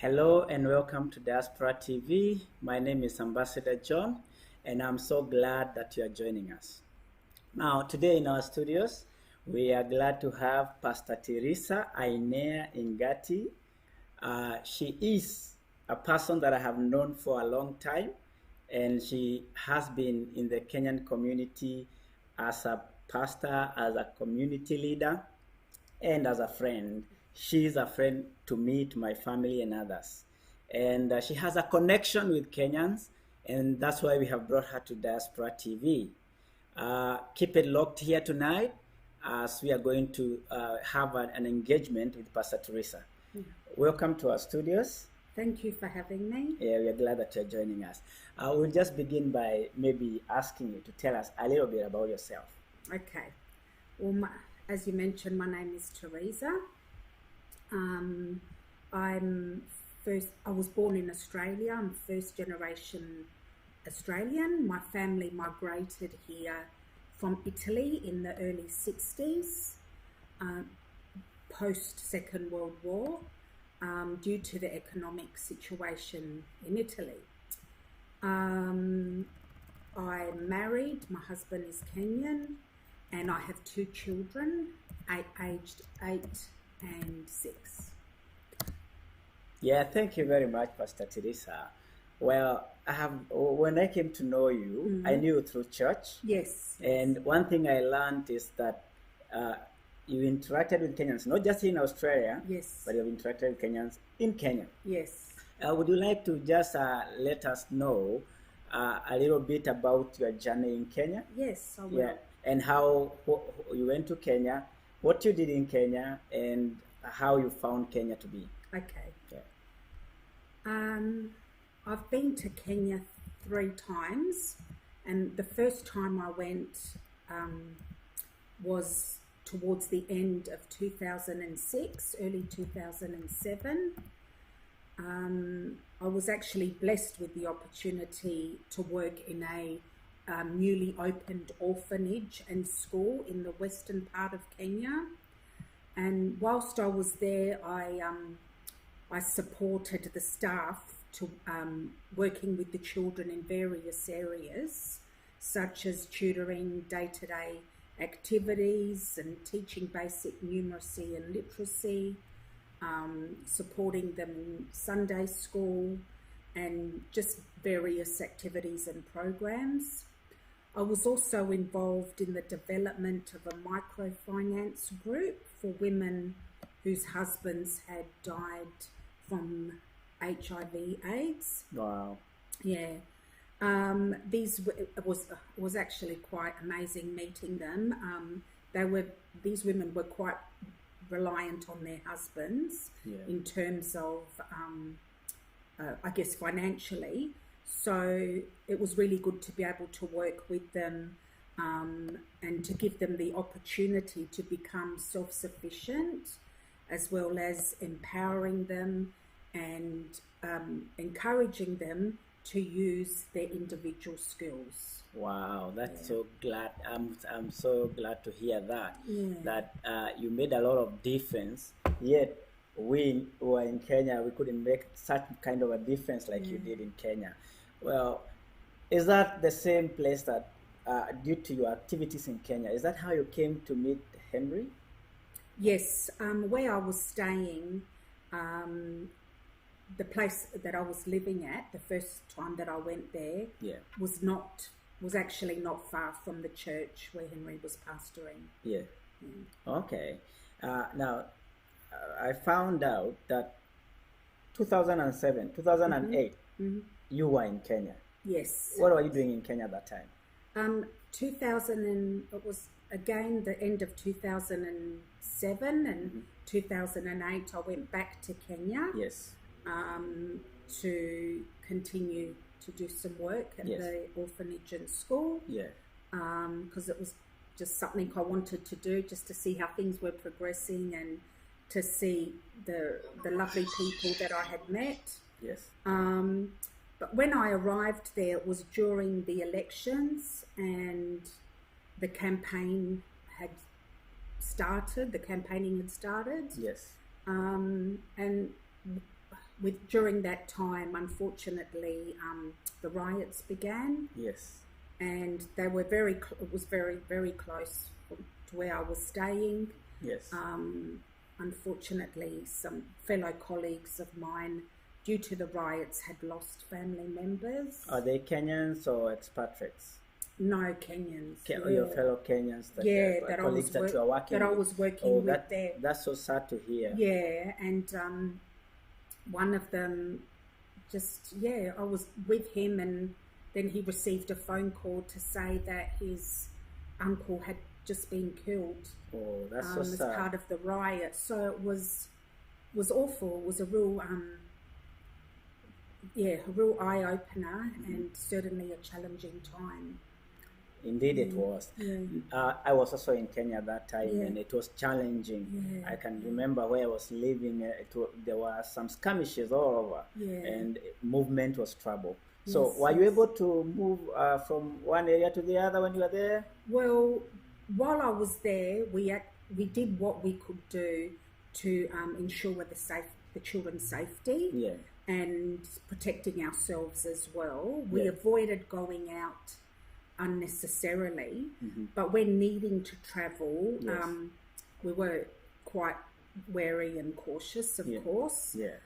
Hello and welcome to Diaspora TV. My name is Ambassador John, and I'm so glad that you are joining us. Now, today in our studios, we are glad to have Pastor Theresa Ainea-Ingati. She is a person that I have known for a long time, and she has been in the Kenyan community as a pastor, as a community leader, and as a friend. She is a friend to me, to my family, and others. And she has a connection with Kenyans, and that's why we have brought her to Diaspora TV. Keep it locked here tonight as we are going to have an engagement with Pastor Theresa. Welcome to our studios. Thank you for having me. Yeah, we are glad that you're joining us. We'll just begin by maybe asking you to tell us a little bit about yourself. Okay. Well, as you mentioned, my name is Theresa. I was born in Australia. I'm first generation Australian. My family migrated here from Italy in the early 60s, post Second World War, due to the economic situation in Italy. I'm married. My husband is Kenyan, and I have two children, aged 8 and 6. Yeah, thank you very much, Pastor Theresa. Well, when I came to know you, I knew you through church. Yes. And one thing I learned is that you interacted with Kenyans, not just in Australia, yes, but you've interacted with Kenyans in Kenya. Yes. Would you like to just let us know a little bit about your journey in Kenya? Yes, I will. Yeah, and how you went to Kenya, what you did in Kenya, and how you found Kenya to be. Okay. Yeah. I've been to Kenya 3 times, and the first time I went was towards the end of 2006, early 2007. I was actually blessed with the opportunity to work in a newly opened orphanage and school in the western part of Kenya. And whilst I was there, I supported the staff to working with the children in various areas, such as tutoring, day-to-day activities and teaching basic numeracy and literacy, supporting them in Sunday school, and just various activities and programs. I was also involved in the development of a microfinance group for women whose husbands had died from HIV/AIDS. Wow. Yeah. Was actually quite amazing meeting them. These women were quite reliant on their husbands, yeah, in terms of, I guess, financially. So it was really good to be able to work with them and to give them the opportunity to become self-sufficient, as well as empowering them and encouraging them to use their individual skills. Wow, that's so glad. I'm so glad to hear that. Yeah. That you made a lot of difference. Yet we who are in Kenya, we couldn't make such kind of a difference like you did in Kenya. Well, is that the same place that, due to your activities in Kenya, is that how you came to meet Henry? Yes, where I was staying, the place that I was living at, the first time that I went there, yeah, was actually not far from the church where Henry was pastoring. Yeah. Okay. Now, I found out that 2007, 2008, you were in Kenya. Yes. What were you doing in Kenya at that time? It was again the end of 2007 and 2008. I went back to Kenya. Yes. To continue to do some work at the orphanage and school. Yeah. Because it was just something I wanted to do, just to see how things were progressing and to see the lovely people that I had met. Yes. But when I arrived there, it was during the elections and the campaign had started. The campaigning had started. Yes. And during that time, unfortunately, the riots began, Yes. and they were it was very, very close to where I was staying. Yes. Unfortunately, some fellow colleagues of mine, due to the riots, had lost family members. Are they Kenyans or expatriates? No, Kenyans. Your fellow Kenyans, that colleagues that you are working that I with. was working with there. That's so sad to hear. Yeah, and one of them, I was with him, and then he received a phone call to say that his uncle had just been killed. Oh, that's so as sad. part of the riot. So it was awful. It was a real eye opener, and certainly a challenging time. Indeed, it was. Yeah. I was also in Kenya that time, Yeah. and it was challenging. Yeah. I can remember where I was living. There were some skirmishes all over, Yeah. and movement was trouble. So, Yes, were you yes. able to move from one area to the other when you were there? Well, while I was there, we did what we could do to ensure the children's safety. Yeah. And protecting ourselves as well. We Yeah. avoided going out unnecessarily, Mm-hmm. but when needing to travel, Yes. we were quite wary and cautious, of Yeah. course. Yeah.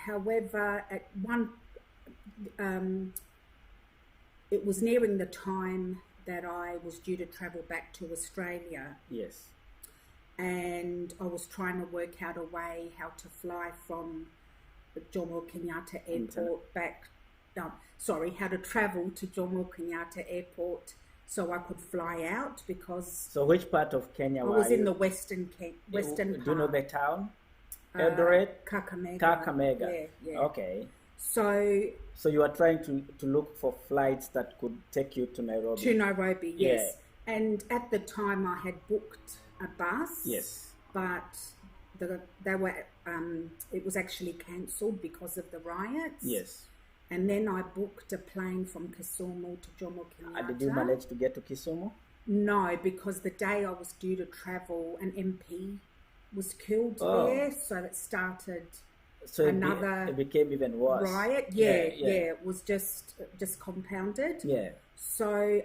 However, at one, it was nearing the time that I was due to travel back to Australia, Yes. and I was trying to work out a way how to fly from the Jomo Kenyatta Airport how to travel to Jomo Kenyatta Airport so I could fly out, because So, which part of Kenya I were was in you? the western part. Do you know the town? Eldoret? Kakamega. Kakamega. Yeah. Okay. So you are trying to look for flights that could take you to Nairobi. to Nairobi, yes. Yeah. And at the time I had booked a bus. Yes. But they were it was actually cancelled because of the riots. Yes. And then I booked a plane from Kisumu to Jomo Kenyatta. Did you manage to get to Kisumu? No, because the day I was due to travel, an MP was killed Oh. there, so it started So another it became even worse. riot. Yeah, it was just compounded. Yeah. So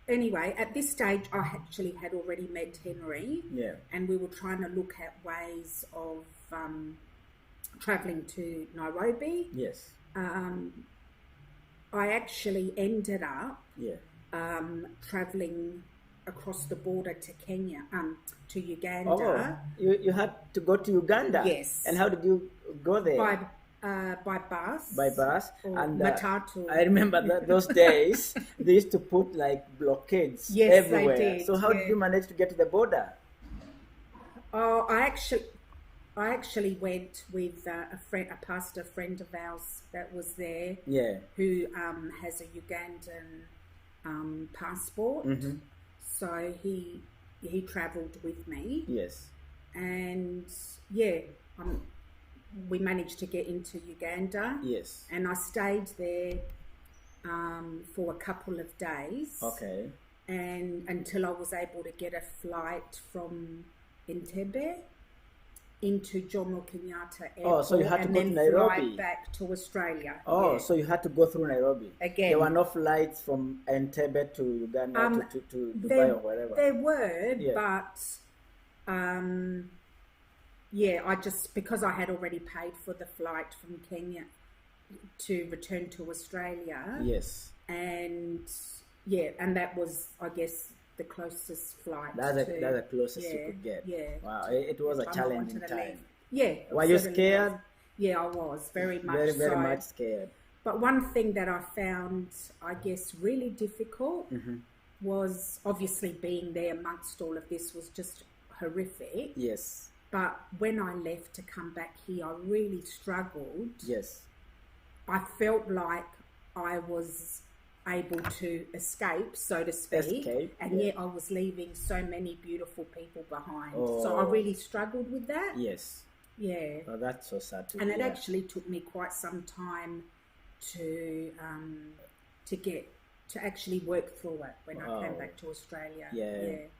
anyway, at this stage, I actually had already met Henry, Yeah. and we were trying to look at ways of travelling to Nairobi. Yes. I actually ended up Yeah. travelling across the border to Kenya, to Oh, Uganda you had to go to Uganda. Yes. And how did you go there? by bus. By bus. Or And matatu. I remember that those days they used to put like blockades Yes, they everywhere. did, So how did yeah. you manage to get to the border? Oh, I actually went with a pastor friend of ours that was there, Yeah. who has a Ugandan passport. Mm-hmm. So he travelled with me, Yes. and we managed to get into Uganda, Yes. and I stayed there for a couple of days. Okay. And until I was able to get a flight from Entebbe into Jomo Kenyatta Airport, so you had to and go then to Nairobi. fly back to Australia. Oh, Yeah. so you had to go through Nairobi. Again. There were no flights from Entebbe to Uganda to Dubai there, or wherever. there were, Yeah. but I just, because I had already paid for the flight from Kenya to return to Australia, Yes. and that was, I guess, the closest flight. That's the closest you Yeah, could get. yeah. Wow, it was a I challenging wanted to time. leave. Yeah. it Were you certainly scared? was. Yeah, I was very much Very, very so. much scared. But one thing that I found, I guess, really difficult Mm-hmm. was obviously being there amongst all of this was just horrific. Yes. But when I left to come back here, I really struggled. Yes. I felt like I was able to escape, so to speak, and yeah. yet I was leaving so many beautiful people behind. Oh. So I really struggled with that. Yes. Yeah. Oh, that's so sad to And hear. it actually took me quite some time to actually work through it when I came back to Australia.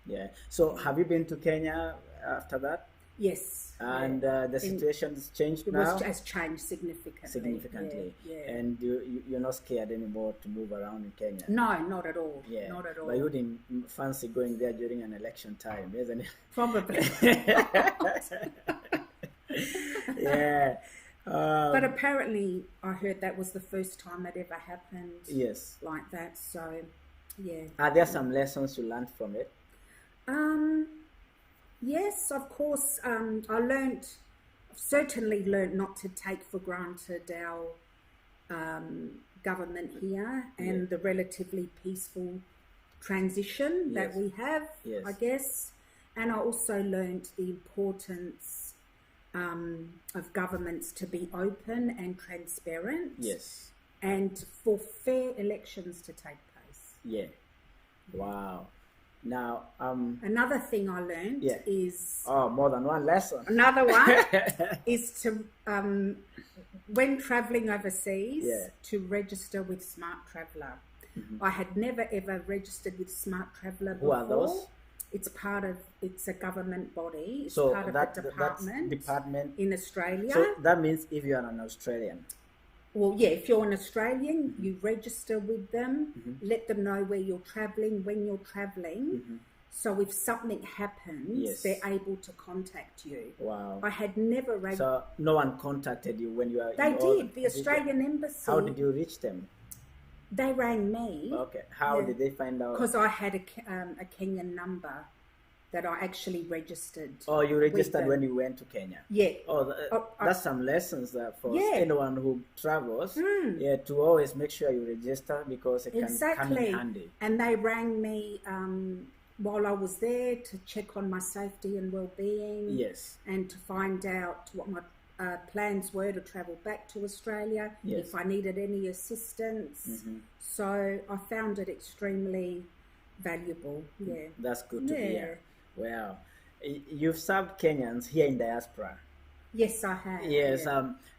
Yeah. So have you been to Kenya after that? Yes. And the situation has changed It now? has changed significantly. Significantly. Yeah. And you're not scared anymore to move around in Kenya? No, not at all. Yeah. Not at all. But you wouldn't fancy going there during an election time, isn't it? Probably. Yeah. But apparently, I heard that was the first time that ever happened. Yes. Like that. So, yeah. Are there some lessons you learned from it? Yes, of course. I've certainly learned not to take for granted our government here and the relatively peaceful transition that we have, I guess. And I also learned the importance of governments to be open and transparent. Yes. And for fair elections to take place. Yeah. Wow. Now, another thing I learned is... Oh, more than one lesson. Another one is to, when travelling overseas, to register with Smart Traveller. I had never ever registered with Smart Traveller before. Who are those? It's a government body. It's so part of a department in Australia. So that means if you are an Australian. Well, yeah, if you're an Australian, you register with them, let them know where you're travelling, when you're travelling. So if something happens, they're able to contact you. Wow. I had never... So no one contacted you when you were... They did. The Australian Embassy. How did you reach them? They rang me. Okay. How did they find out? Because I had a Kenyan number that I actually registered. Oh, you registered when you went to Kenya? Yeah. Oh, that's some lessons for anyone who travels. To always make sure you register because it can come in handy. And they rang me while I was there to check on my safety and well-being. Yes. And to find out what my plans were to travel back to Australia, if I needed any assistance. So I found it extremely valuable. Yeah. That's good to hear. Wow. You've served Kenyans here in diaspora. Yes, I have. Yes,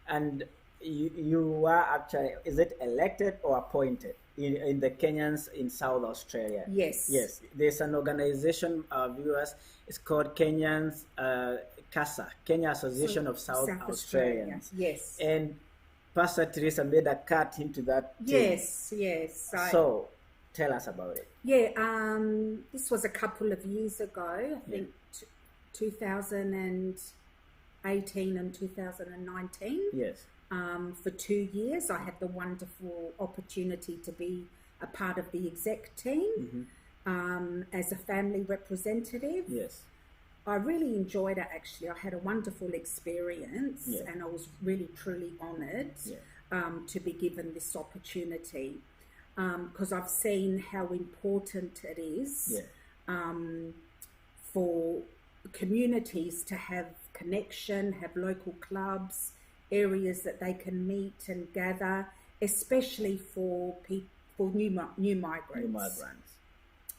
and you were actually, is it elected or appointed in the Kenyans in South Australia? Yes. Yes, there's an organization, viewers, it's called Kenyans Casa, Kenya Association of South Australians. Yes. And Pastor Theresa made a cut into that team. Yes. So, tell us about it. Yeah, this was a couple of years ago, I think 2018 and 2019. Yes. For 2 years, I had the wonderful opportunity to be a part of the exec team as a family representative. Yes. I really enjoyed it, actually. I had a wonderful experience and I was really, truly honoured to be given this opportunity. Because I've seen how important it is for communities to have connection, have local clubs, areas that they can meet and gather, especially for new migrants.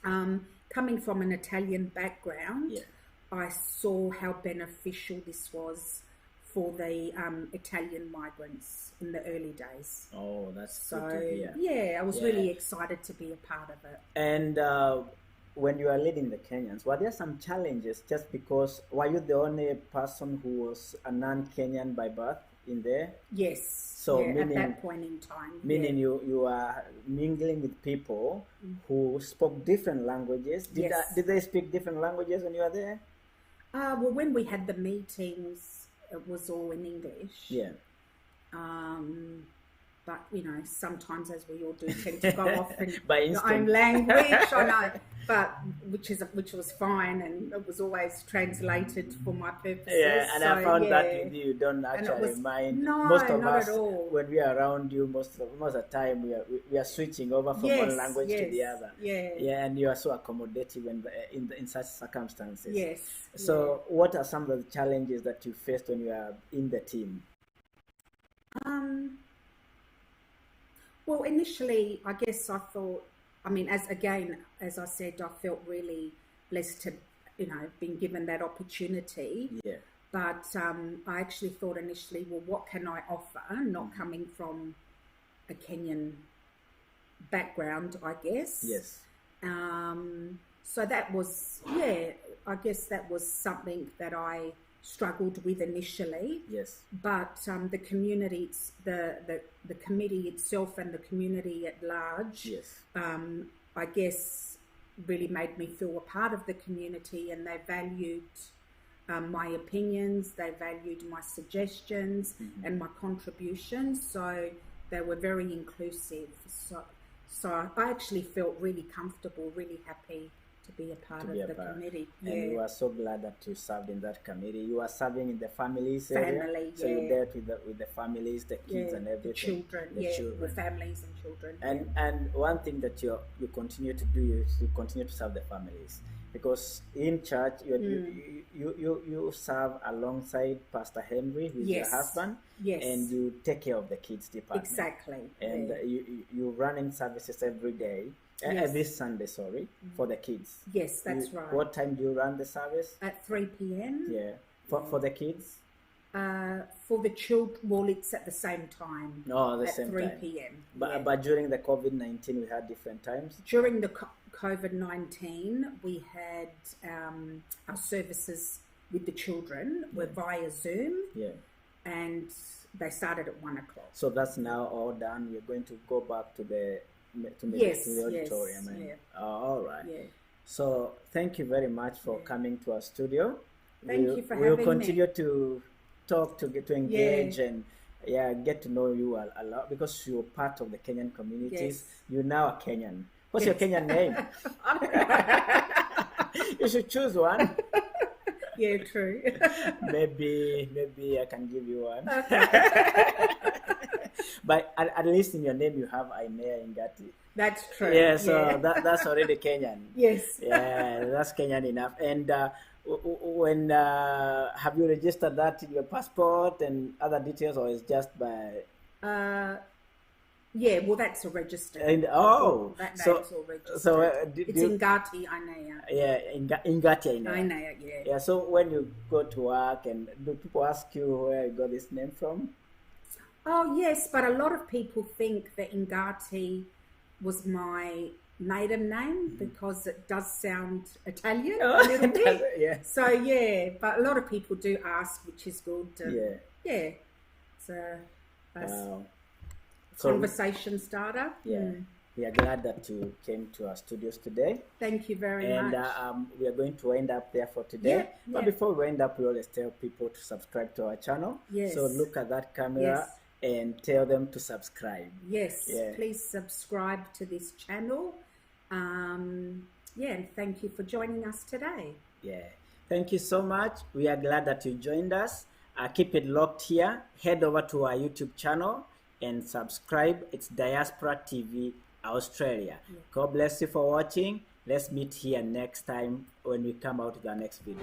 Coming from an Italian background, I saw how beneficial this was for the Italian migrants in the early days. Oh, that's good to hear. Yeah, I was really excited to be a part of it. And when you are leading the Kenyans, were there some challenges just because, were you the only person who was a non-Kenyan by birth in there? Yes, so meaning, at that point in time. Meaning you are mingling with people who spoke different languages. Did they speak different languages when you were there? Well, when we had the meetings, it was all in English. Yeah. But, sometimes, as we all do, tend to go off in your own language, I know, but which was fine, and it was always translated for my purposes. Yeah, and I found that with you don't actually mind. No, most of not us, at all. When we are around you, most of the time we are switching over from one language to the other. Yeah, and you are so accommodative in such circumstances. Yes. So, what are some of the challenges that you faced when you are in the team? Well, initially, I guess I thought, as I said, I felt really blessed to, been given that opportunity. Yeah. But I actually thought initially, well, what can I offer? Not coming from a Kenyan background, I guess. Yes. So that was, I guess that was something that I struggled with initially. Yes. But the community, the committee itself and the community at large, Yes. I guess, really made me feel a part of the community, and they valued my opinions, they valued my suggestions and my contributions. So they were very inclusive. So I actually felt really comfortable, really happy to be a part of the committee. And you are so glad that you served in that committee. You are serving in the families area. So you dealt with the families, the kids and everything. The children, the families and children. And one thing that you continue to do is you continue to serve the families. Because in church, you serve alongside Pastor Henry, who is your husband, and you take care of the kids department. Exactly. And you run in services every day, every Sunday, for the kids. Yes, that's right. What time do you run the service? At 3 p.m. Yeah. For the kids? For the children, well, it's at the same time. No, the same 3 time. 3 p.m. But during the COVID-19, we had different times? During the COVID-19, we had our services with the children were via Zoom. Yeah. And they started at 1 o'clock. So that's now all done. You're going to go back to the auditorium. Oh, all right. Yeah. So thank you very much for coming to our studio. Thank you for having me. We'll continue to talk, to engage and get to know you a lot, because you're part of the Kenyan communities. You're now a Kenyan. What's your Kenyan name? You should choose one. Yeah, true. maybe I can give you one. But at least in your name you have Ainea-Ingati. That's true. Yeah, so that's already Kenyan. Yes. Yeah, that's Kenyan enough. And when have you registered that in your passport and other details, or is just by? Yeah, well, that's a registered. And that's all registered. So it's Ingati Ainea. Yeah, Ingati Ainea. Ainea, yeah. Yeah. So when you go to work, and do people ask you where you got this name from? Oh yes, but a lot of people think that Ingati was my maiden name because it does sound Italian a little bit. Yeah. So but a lot of people do ask, which is good. Yeah. So that's conversation starter. Yeah. We are glad that you came to our studios today. Thank you very much. And we are going to end up there for today. But before we end up, we always tell people to subscribe to our channel. Yes. So look at that camera and tell them to subscribe. Yes. Yeah. Please subscribe to this channel. And thank you for joining us today. Yeah. Thank you so much. We are glad that you joined us. Keep it locked here. Head over to our YouTube channel and subscribe. It's Diaspora TV Australia. Yeah. God bless you for watching. Let's meet here next time when we come out with our next video.